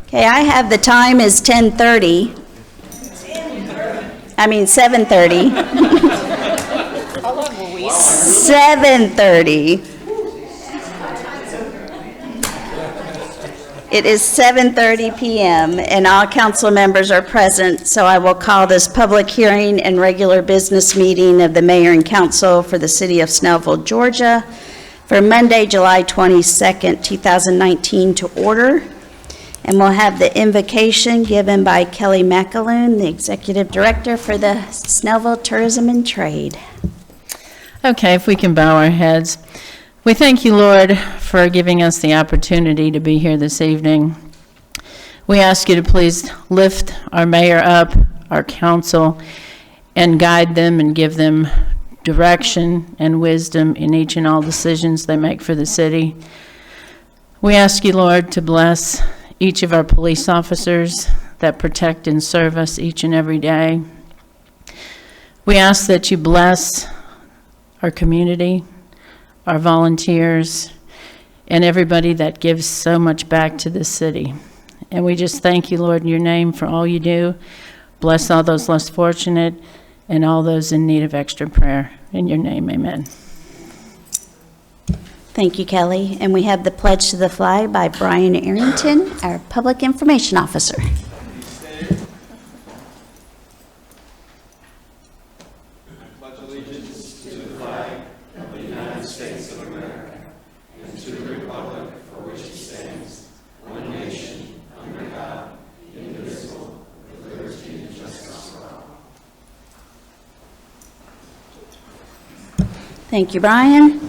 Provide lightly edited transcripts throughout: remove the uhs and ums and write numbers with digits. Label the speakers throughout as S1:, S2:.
S1: Okay, I have the time is 10:30. I mean 7:30.
S2: How long were we on?
S1: 7:30. It is 7:30 p.m. and all council members are present, so I will call this public hearing and regular business meeting of the mayor and council for the city of Snellville, Georgia, for Monday, July 22nd, 2019 to order. And we'll have the invocation given by Kelly McAloon, the Executive Director for the Snellville Tourism and Trade.
S3: Okay, if we can bow our heads. We thank you, Lord, for giving us the opportunity to be here this evening. We ask you to please lift our mayor up, our council, and guide them and give them direction and wisdom in each and all decisions they make for the city. We ask you, Lord, to bless each of our police officers that protect and serve us each and every day. We ask that you bless our community, our volunteers, and everybody that gives so much back to this city. And we just thank you, Lord, in your name for all you do. Bless all those less fortunate and all those in need of extra prayer. In your name, amen.
S1: Thank you, Kelly. And we have the pledge to the flag by Brian Arrington, our Public Information Officer. Thank you, Brian.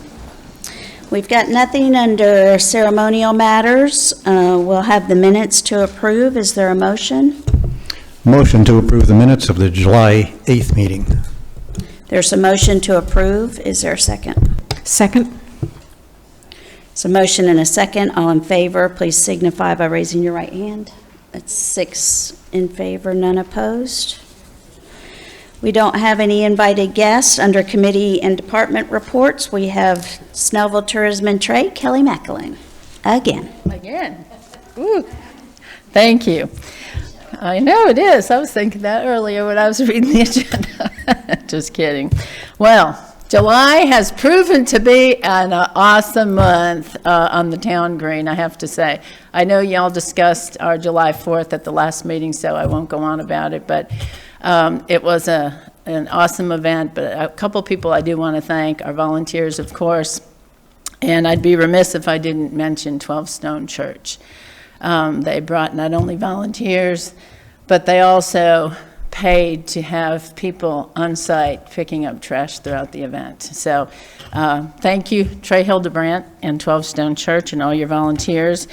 S1: We've got nothing under ceremonial matters. We'll have the minutes to approve. Is there a motion?
S4: Motion to approve the minutes of the July 8th meeting.
S1: There's a motion to approve. Is there a second?
S2: Second.
S1: It's a motion and a second. All in favor, please signify by raising your right hand. That's 6 in favor, none opposed. We don't have any invited guests. Under committee and department reports, we have Snellville Tourism and Trade, Kelly McAloon. Again.
S3: Ooh. Thank you. I know it is. I was thinking that earlier when I was reading the agenda. Just kidding. Well, July has proven to be an awesome month on the town green, I have to say. I know y'all discussed our July 4th at the last meeting, so I won't go on about it, but it was an awesome event. But a couple people I do want to thank, our volunteers, of course, and I'd be remiss if I didn't mention 12 Stone Church. They brought not only volunteers, but they also paid to have people on site picking up trash throughout the event. So thank you, Trey Hildebrandt and 12 Stone Church and all your volunteers.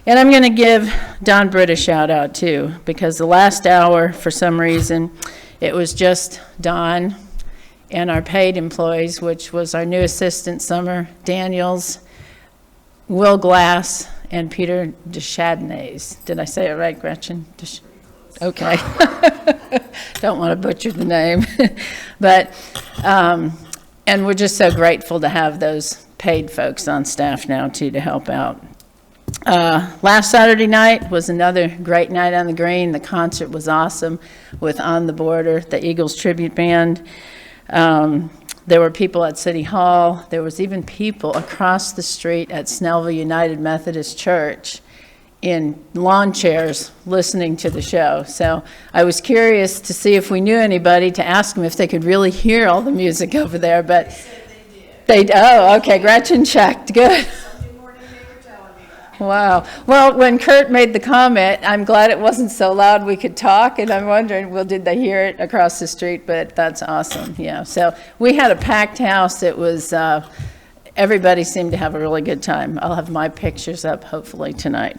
S3: And I'm going to give Don Britt a shout out too, because the last hour, for some reason, it was just Don and our paid employees, which was our new assistant, Summer Daniels, Will Glass, and Peter Deschadnays. Did I say it right, Gretchen? Okay. Don't want to butcher the name. But, and we're just so grateful to have those paid folks on staff now too to help out. Last Saturday night was another great night on the green. The concert was awesome with On the Border, the Eagles tribute band. There were people at City Hall. There was even people across the street at Snellville United Methodist Church in lawn chairs listening to the show. So I was curious to see if we knew anybody to ask them if they could really hear all the music over there, but they did. Oh, okay, Gretchen checked, good. Wow. Well, when Kurt made the comment, I'm glad it wasn't so loud we could talk, and I'm wondering, well, did they hear it across the street? But that's awesome, yeah. So we had a packed house. It was, everybody seemed to have a really good time. I'll have my pictures up hopefully tonight.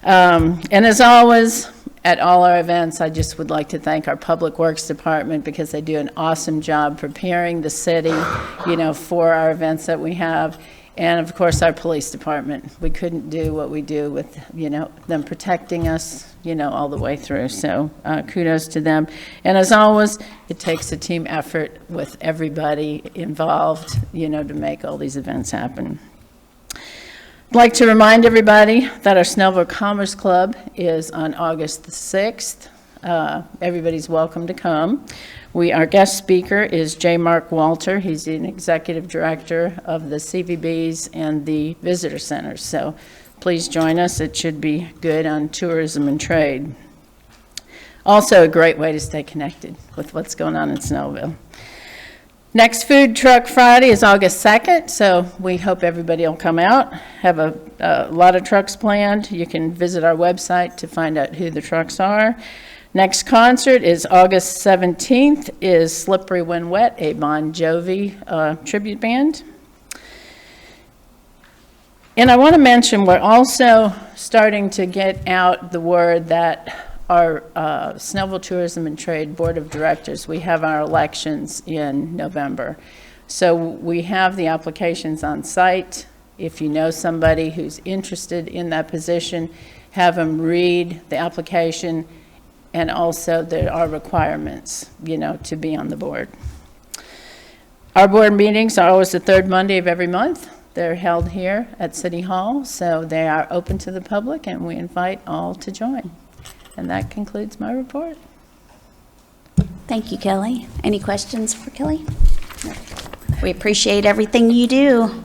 S3: And as always, at all our events, I just would like to thank our Public Works Department because they do an awesome job preparing the city, you know, for our events that we have. And of course, our police department. We couldn't do what we do with, you know, them protecting us, you know, all the way through. So kudos to them. And as always, it takes a team effort with everybody involved, you know, to make all these events happen. I'd like to remind everybody that our Snellville Commerce Club is on August the 6th. Everybody's welcome to come. Our guest speaker is J. Mark Walter. He's an executive director of the CVBs and the visitor centers. So please join us. It should be good on tourism and trade. Also a great way to stay connected with what's going on in Snellville. Next Food Truck Friday is August 2nd, so we hope everybody will come out. Have a lot of trucks planned. You can visit our website to find out who the trucks are. Next concert is August 17th, is Slippery When Wet, a Bon Jovi tribute band. And I want to mention, we're also starting to get out the word that our Snellville Tourism and Trade Board of Directors, we have our elections in November. So we have the applications on site. If you know somebody who's interested in that position, have them read the application. And also there are requirements, to be on the board. Our board meetings are always the third Monday of every month. They're held here at City Hall, so they are open to the public, and we invite all to join. And that concludes my report.
S1: Thank you, Kelly. Any questions for Kelly? No. We appreciate everything you do.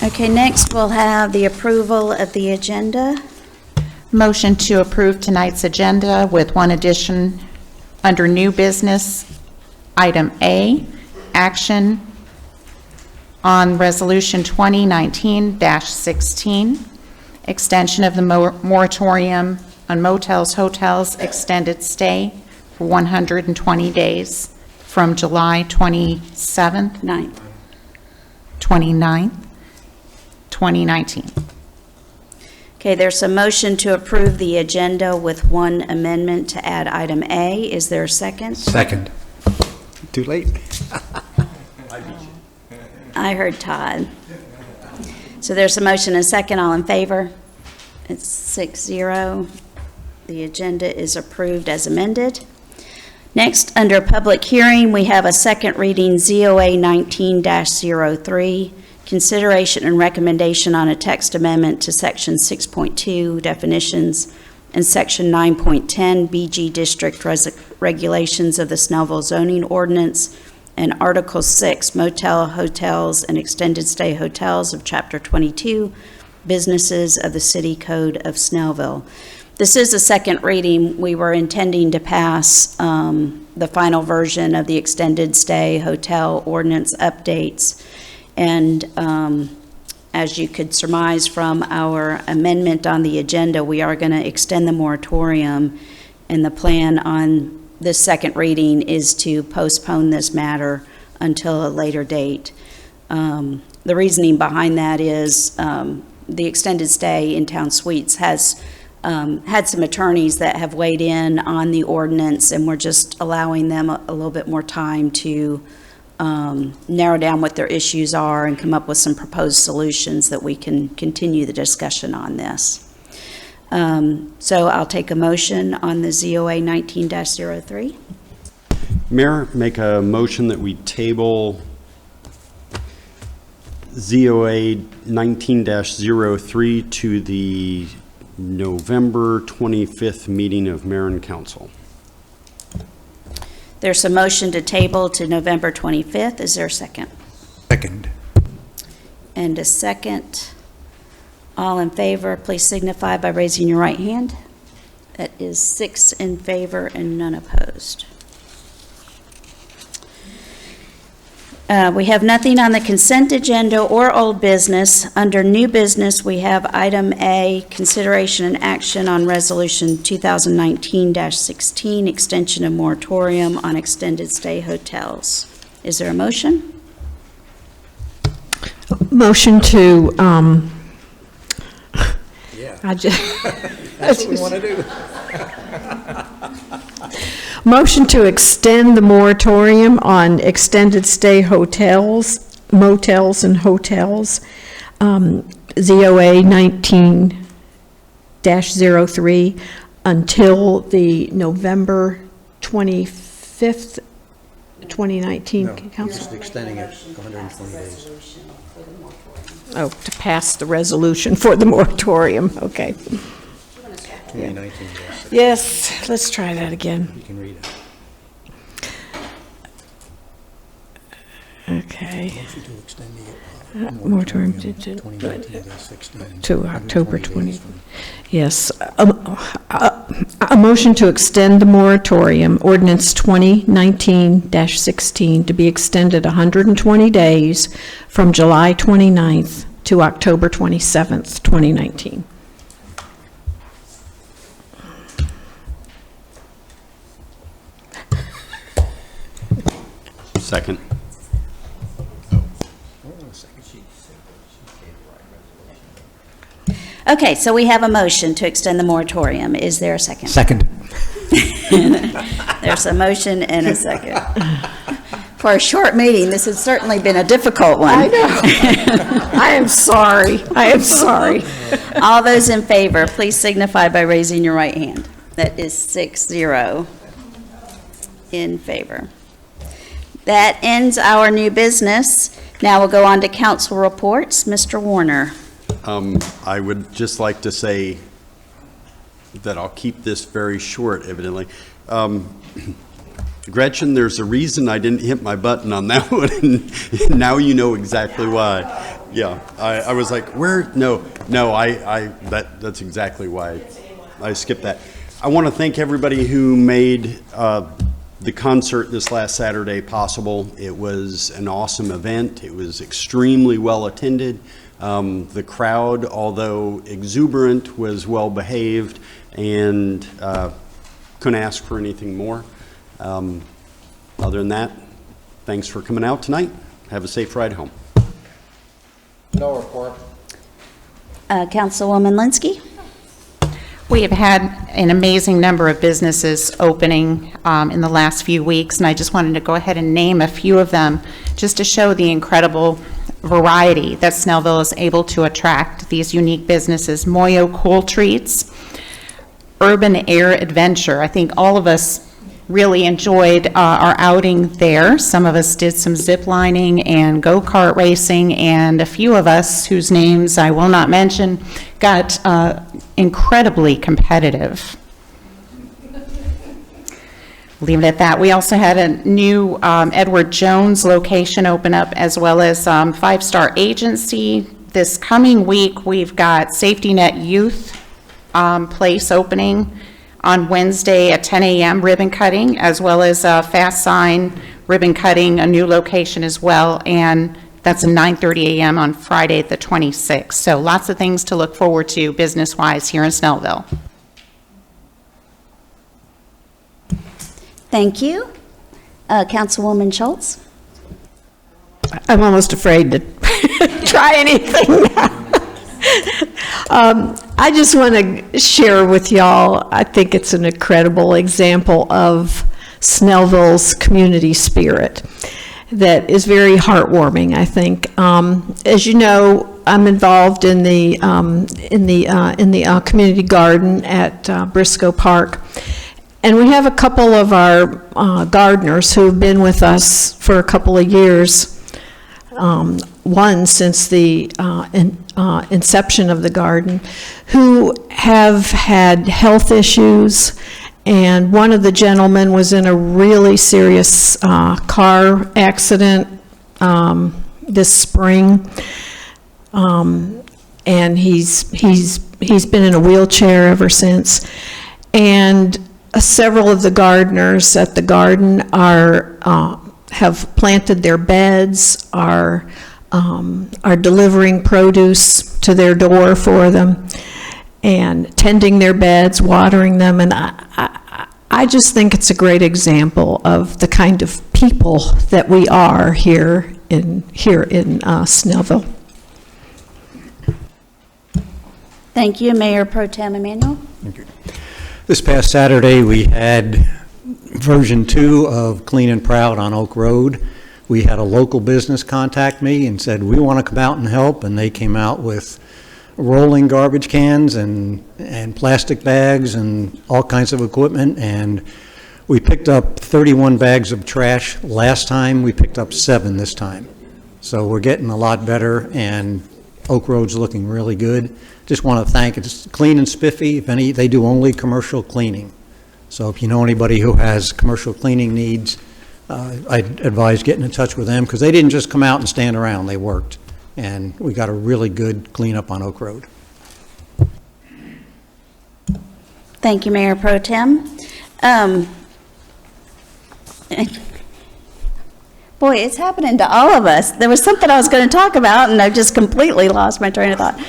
S1: Okay, next we'll have the approval of the agenda.
S2: Motion to approve tonight's agenda with one addition under new business. Item A, action on Resolution 2019-16, extension of the moratorium on motels, hotels, extended stay for 120 days from July 27th, 29th, 2019.
S1: Okay, there's a motion to approve the agenda with one amendment to add item A. Is there a second?
S4: Second. Too late.
S1: I heard Todd. So there's a motion and a second. All in favor? It's 6-0. The agenda is approved as amended. Next, under public hearing, we have a second reading ZOA 19-03. Consideration and recommendation on a text amendment to Section 6.2 definitions and Section 9.10 BG District regulations of the Snellville zoning ordinance and Article 6 motel, hotels, and extended stay hotels of Chapter 22 businesses of the City Code of Snellville. This is a second reading. We were intending to pass the final version of the extended stay hotel ordinance updates. And as you could surmise from our amendment on the agenda, we are going to extend the moratorium, and the plan on this second reading is to postpone this matter until a later date. The reasoning behind that is the extended stay in town suites has had some attorneys that have weighed in on the ordinance, and we're just allowing them a little bit more time to narrow down what their issues are and come up with some proposed solutions that we can continue the discussion on this. So I'll take a motion on the ZOA 19-03.
S5: Mayor, make a motion that we table ZOA 19-03 to the November 25th meeting of Mayor and Council.
S1: There's a motion to table to November 25th. Is there a second?
S4: Second.
S1: And a second. All in favor, please signify by raising your right hand. That is 6 in favor and none opposed. We have nothing on the consent agenda or old business. Under new business, we have item A, consideration and action on resolution 2019-16, extension of moratorium on extended stay hotels. Is there a motion?
S6: Motion to,
S4: Yeah.
S6: That's
S4: what we want to do.
S6: motion to extend the moratorium on extended stay hotels, motels and hotels, ZOA 2019-03 until the November 25th, 2019 council?
S4: extending it 120 days.
S6: Oh, to pass the resolution for the moratorium, okay.
S4: 2019, yes.
S6: Yes, let's try that again.
S4: You can read it.
S6: Okay.
S4: Motion to extend the
S6: Moratorium
S4: 2019-16
S6: to October
S4: 120 days
S6: 20. Yes. A motion to extend the moratorium, ordinance 2019-16, to be extended 120 days from July 29th to October 27th, 2019.
S5: Second.
S1: Okay, so we have a motion to extend the moratorium. Is there a second?
S4: Second.
S1: There's a motion and a second. For a short meeting, this has certainly been a difficult one.
S6: I know. I am sorry. I am sorry.
S1: All those in favor, please signify by raising your right hand. That is 6-0 in favor. That ends our new business. Now we'll go on to council reports. Mr. Warner.
S5: I would just like to say that I'll keep this very short, evidently. Gretchen, there's a reason I didn't hit my button on that one, and now you know exactly why. Yeah, I was like, where? No, that's exactly why I skipped that. I want to thank everybody who made the concert this last Saturday possible. It was an awesome event. It was extremely well attended. The crowd, although exuberant, was well behaved, and couldn't ask for anything more. Other than that, thanks for coming out tonight. Have a safe ride home.
S4: No report.
S1: Councilwoman Linsky?
S2: We have had an amazing number of businesses opening in the last few weeks, and I just wanted to go ahead and name a few of them just to show the incredible variety that Snellville is able to attract these unique businesses. Moyo Cool Treats, Urban Air Adventure. I think all of us really enjoyed our outing there. Some of us did some zip lining and go-kart racing, and a few of us, whose names I will not mention, got incredibly competitive. Leave it at that. We also had a new Edward Jones location open up, as well as Five Star Agency. This coming week, we've got Safety Net Youth place opening on Wednesday at 10 a.m. ribbon cutting, as well as Fast Sign ribbon cutting, a new location as well, and that's at 9:30 a.m. on Friday the 26th. So lots of things to look forward to business-wise here in Snellville.
S1: Thank you. Councilwoman Schultz?
S6: I'm almost afraid to try anything now. I just want to share with y'all, I think it's an incredible example of Snellville's community spirit that is very heartwarming, I think. As you know, I'm involved in the community garden at Briscoe Park. And we have a couple of our gardeners who've been with us for a couple of years. One since the inception of the garden, who have had health issues, and one of the gentlemen was in a really serious car accident this spring, and he's been in a wheelchair ever since. And several of the gardeners at the garden have planted their beds, are delivering produce to their door for them, and tending their beds, watering them, and I just think it's a great example of the kind of people that we are here in Snellville.
S1: Thank you, Mayor Pro Tem Emanuel.
S4: Thank you. This past Saturday, we had version 2 of Clean and Proud on Oak Road. We had a local business contact me and said, we want to come out and help, and they came out with rolling garbage cans and plastic bags and all kinds of equipment, and we picked up 31 bags of trash last time. We picked up 7 this time. So we're getting a lot better, and Oak Road's looking really good. Just want to thank, it's clean and spiffy. If any, they do only commercial cleaning. So if you know anybody who has commercial cleaning needs, I'd advise getting in touch with them, because they didn't just come out and stand around, they worked. And we got a really good cleanup on Oak Road.
S1: Thank you, Mayor Pro Tem. Boy, it's happening to all of us. There was something I was going to talk about, and I just completely lost my train of thought.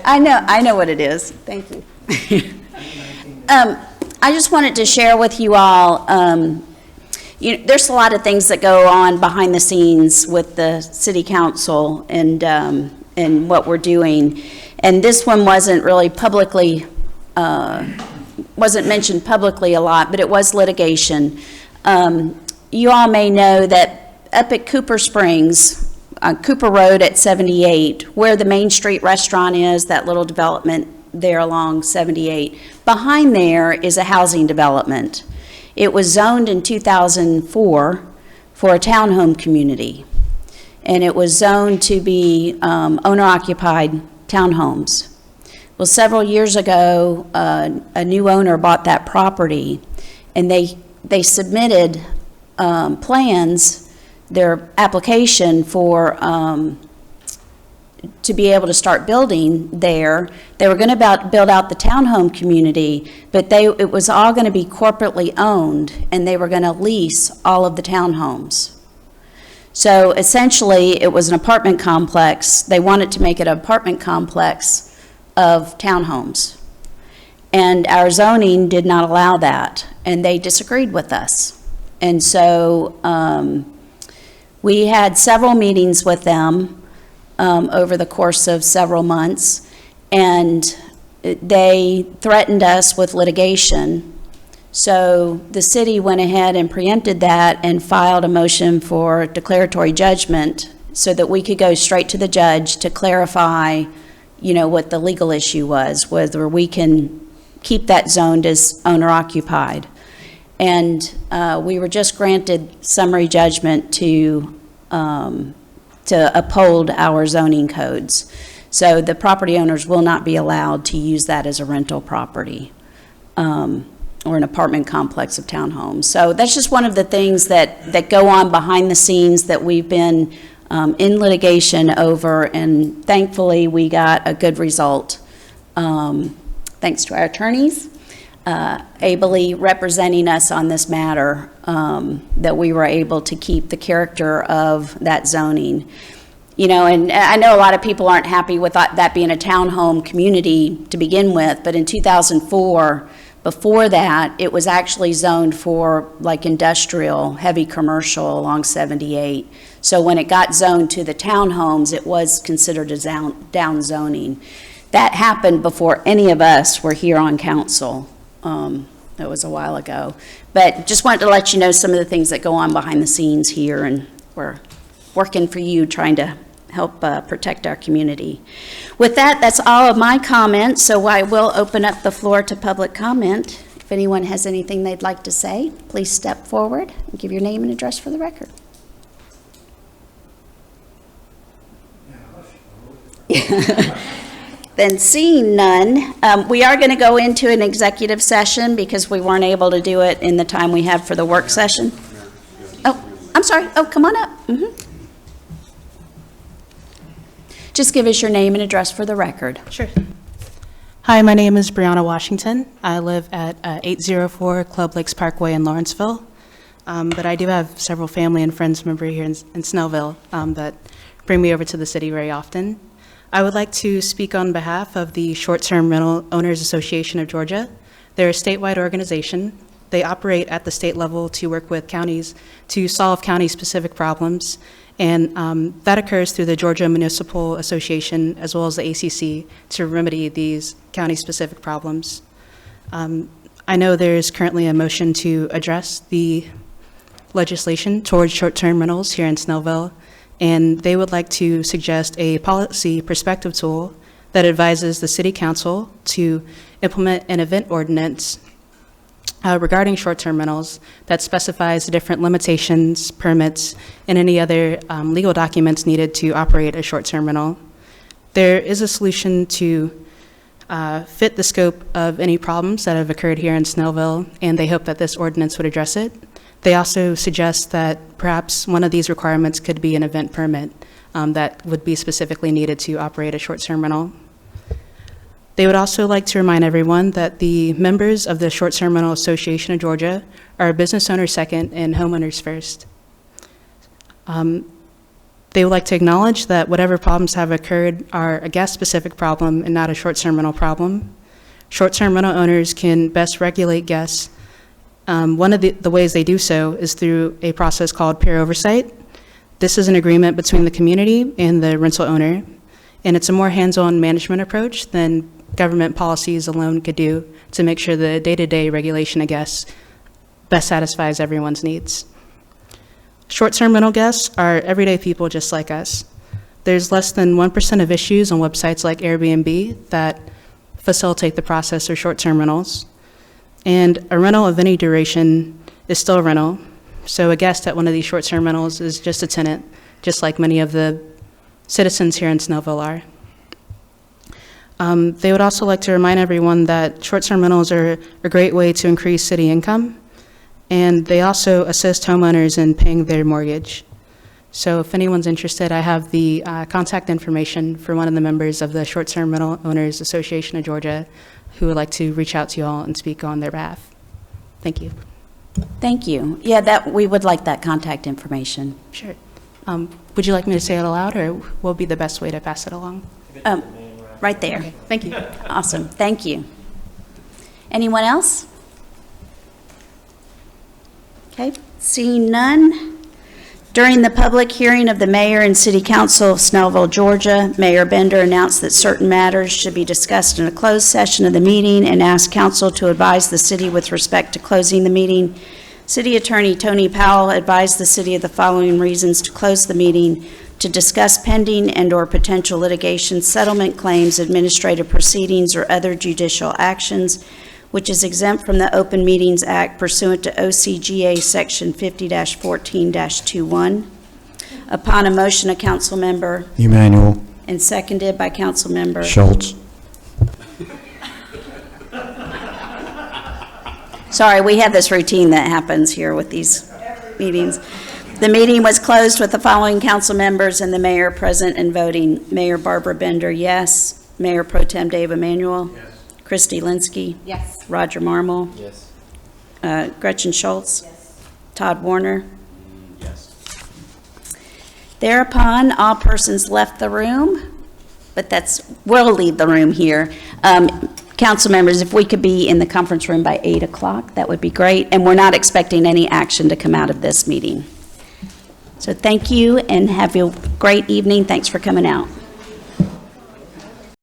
S1: I know what it is. Thank you. I just wanted to share with you all, there's a lot of things that go on behind the scenes with the city council and what we're doing. And this one wasn't really publicly, wasn't mentioned publicly a lot, but it was litigation. You all may know that up at Cooper Springs, Cooper Road at 78, where the Main Street restaurant is, that little development there along 78, behind there is a housing development. It was zoned in 2004 for a townhome community, and it was zoned to be owner-occupied townhomes. Well, several years ago, a new owner bought that property, and they submitted plans, their application for to be able to start building there. They were going to build out the townhome community, but it was all going to be corporately owned, and they were going to lease all of the townhomes. So essentially, it was an apartment complex. They wanted to make it an apartment complex of townhomes. And our zoning did not allow that, and they disagreed with us. And so we had several meetings with them over the course of several months, and they threatened us with litigation. So the city went ahead and preempted that and filed a motion for declaratory judgment so that we could go straight to the judge to clarify, what the legal issue was, whether we can keep that zoned as owner-occupied. And we were just granted summary judgment to uphold our zoning codes. So the property owners will not be allowed to use that as a rental property or an apartment complex of townhomes. So that's just one of the things that go on behind the scenes that we've been in litigation over, and thankfully we got a good result. Thanks to our attorneys ably representing us on this matter, that we were able to keep the character of that zoning. And I know a lot of people aren't happy with that being a townhome community to begin with, but in 2004, before that, it was actually zoned for like industrial, heavy commercial along 78. So when it got zoned to the townhomes, it was considered a down zoning. That happened before any of us were here on council. That was a while ago. But just wanted to let you know some of the things that go on behind the scenes here, and we're working for you, trying to help protect our community. With that, that's all of my comments, so I will open up the floor to public comment. If anyone has anything they'd like to say, please step forward and give your name and address for the record. Then seeing none, we are going to go into an executive session because we weren't able to do it in the time we have for the work session. Oh, I'm sorry. Oh, come on up. Just give us your name and address for the record.
S7: Sure. Hi, my name is Brianna Washington. I live at 804 Club Lakes Parkway in Lawrenceville, but I do have several family and friends member here in Snellville that bring me over to the city very often. I would like to speak on behalf of the Short-Term Rental Owners Association of Georgia. They're a statewide organization. They operate at the state level to work with counties to solve county-specific problems, and that occurs through the Georgia Municipal Association as well as the ACC to remedy these county-specific problems. I know there is currently a motion to address the legislation towards short-term rentals here in Snellville, and they would like to suggest a policy perspective tool that advises the City Council to implement an event ordinance regarding short-term rentals that specifies the different limitations, permits, and any other legal documents needed to operate a short-term rental. There is a solution to fit the scope of any problems that have occurred here in Snellville, and they hope that this ordinance would address it. They also suggest that perhaps one of these requirements could be an event permit that would be specifically needed to operate a short-term rental. They would also like to remind everyone that the members of the Short-Term Rental Association of Georgia are business owners second and homeowners first. They would like to acknowledge that whatever problems have occurred are a guest-specific problem and not a short-term rental problem. Short-term rental owners can best regulate guests. One of the ways they do so is through a process called peer oversight. This is an agreement between the community and the rental owner, and it's a more hands-on management approach than government policies alone could do to make sure the day-to-day regulation of guests best satisfies everyone's needs. Short-term rental guests are everyday people just like us. There's less than 1% of issues on websites like Airbnb that facilitate the process of short-term rentals. And a rental of any duration is still a rental. So a guest at one of these short-term rentals is just a tenant, just like many of the citizens here in Snellville are. They would also like to remind everyone that short-term rentals are a great way to increase city income, and they also assist homeowners in paying their mortgage. So if anyone's interested, I have the contact information for one of the members of the Short-Term Rental Owners Association of Georgia who would like to reach out to you all and speak on their behalf. Thank you.
S1: Thank you. Yeah, we would like that contact information.
S7: Sure. Would you like me to say it aloud, or what would be the best way to pass it along?
S1: Right there.
S7: Okay, thank you.
S1: Awesome, thank you. Anyone else? Okay, seeing none. During the public hearing of the mayor and city council of Snellville, Georgia, Mayor Bender announced that certain matters should be discussed in a closed session of the meeting and asked council to advise the city with respect to closing the meeting. City Attorney Tony Powell advised the city of the following reasons to close the meeting: to discuss pending and/or potential litigation, settlement claims, administrative proceedings, or other judicial actions, which is exempt from the Open Meetings Act pursuant to OCGA Section 50-14-21. Upon a motion of council member
S4: Emanuel.
S1: and seconded by council member
S4: Schultz.
S1: Sorry, we have this routine that happens here with these meetings. The meeting was closed with the following council members and the mayor present and voting. Mayor Barbara Bender, yes. Mayor Pro Tem Dave Emanuel. Yes. Christy Linsky.
S2: Yes.
S1: Roger Marmel.
S5: Yes.
S1: Gretchen Schultz. Yes. Todd Warner.
S5: Yes.
S1: Thereupon, all persons left the room, but we'll leave the room here. Council members, if we could be in the conference room by 8 o'clock, that would be great. And we're not expecting any action to come out of this meeting. So thank you and have a great evening. Thanks for coming out.